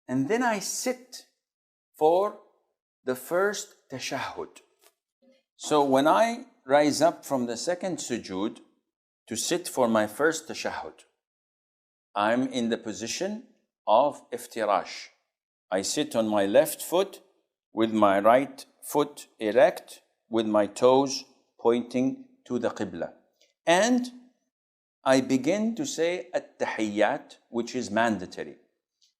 and then I sit for the first tashahhud. So when I rise up from the second sujood to sit for my first tashahhud, I'm in the position of iftirash. I sit on my left foot with my right foot erect, with my toes pointing to the qibla. And I begin to say at-tahiyyat, which is mandatory.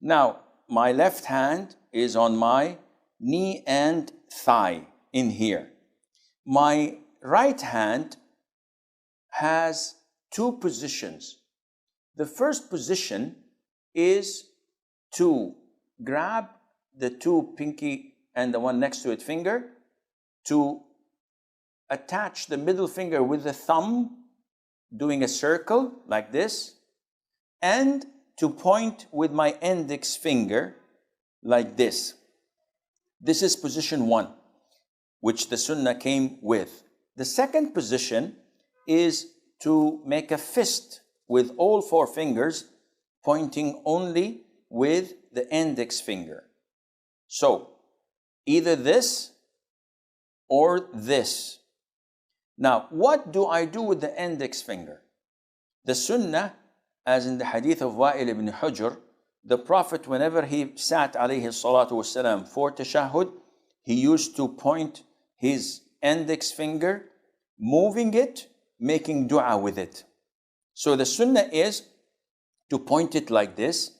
Now, my left hand is on my knee and thigh in here. My right hand has two positions. The first position is to grab the two pinky and the one next to it finger, to attach the middle finger with the thumb, doing a circle like this, and to point with my index finger like this. This is position one, which the sunnah came with. The second position is to make a fist with all four fingers pointing only with the index finger. So, either this or this. Now, what do I do with the index finger? The sunnah, as in the hadith of Wa'il ibn Hujr, the Prophet, whenever he sat alayhi salatu wasalam for tashahhud, he used to point his index finger, moving it, making dua with it. So the sunnah is to point it like this,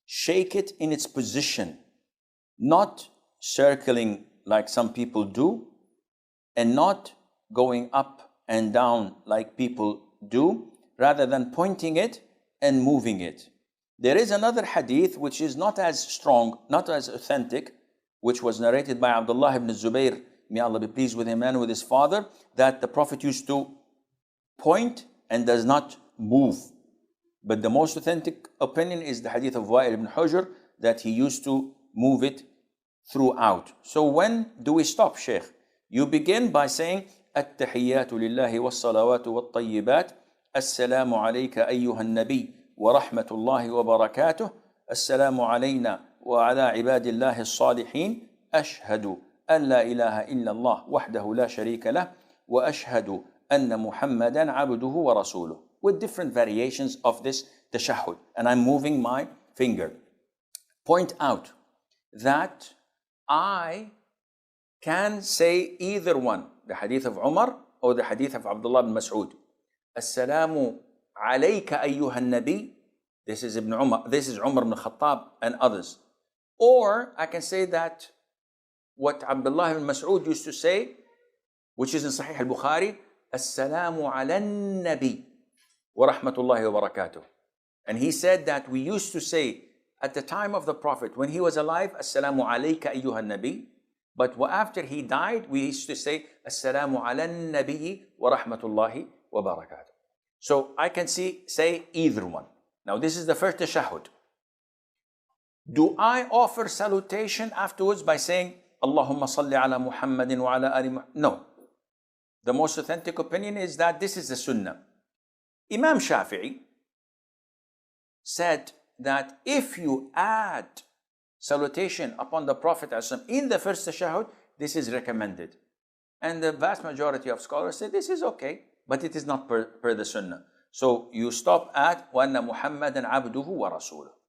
shake it in its position, not circling like some people do, and not going up and down like people do, rather than pointing it and moving it. There is another hadith which is not as strong, not as authentic, which was narrated by Abdullah ibn Zubayr, may Allah be pleased with him and with his father, that the Prophet used to point and does not move. But the most authentic opinion is the hadith of Wa'il ibn Hujr, that he used to move it throughout. So when do we stop, Sheikh? You begin by saying, التحيات لله والصلوات والطيبات السلام عليك أيها النبي ورحمة الله وبركاته السلام علينا وعلى عباد الله الصالحين أشهد أن لا إله إلا الله وحده لا شريك له وأشهد أن محمدا عبده ورسوله, with different variations of this tashahhud. And I'm moving my finger. Point out that I can say either one, the hadith of Umar or the hadith of Abdullah ibn Mas'ud. Assalamu alayka ayyuha nabi. This is Ibn Umar, this is Umar ibn Khattab and others. Or I can say that what Abdullah ibn Mas'ud used to say, which is in Sahih al-Bukhari, Assalamu ala nabi wa rahmatullahi wa barakatuh. And he said that we used to say at the time of the Prophet, when he was alive, Assalamu alayka ayyuha nabi. But after he died, we used to say, Assalamu ala nabi wa rahmatullahi wa barakatuh. So I can say either one. Now this is the first tashahhud. Do I offer salutation afterwards by saying, Allahumma salli ala Muhammadin wa ala ali Muhammad? No. The most authentic opinion is that this is the sunnah. Imam Shafi'i said that if you add salutation upon the Prophet in the first tashahhud, this is recommended. And the vast majority of scholars say this is okay, but it is not per the sunnah. So you stop at وَأَنَّ مُحَمَّدًا عَبْدُهُ وَرَسُولُهُ.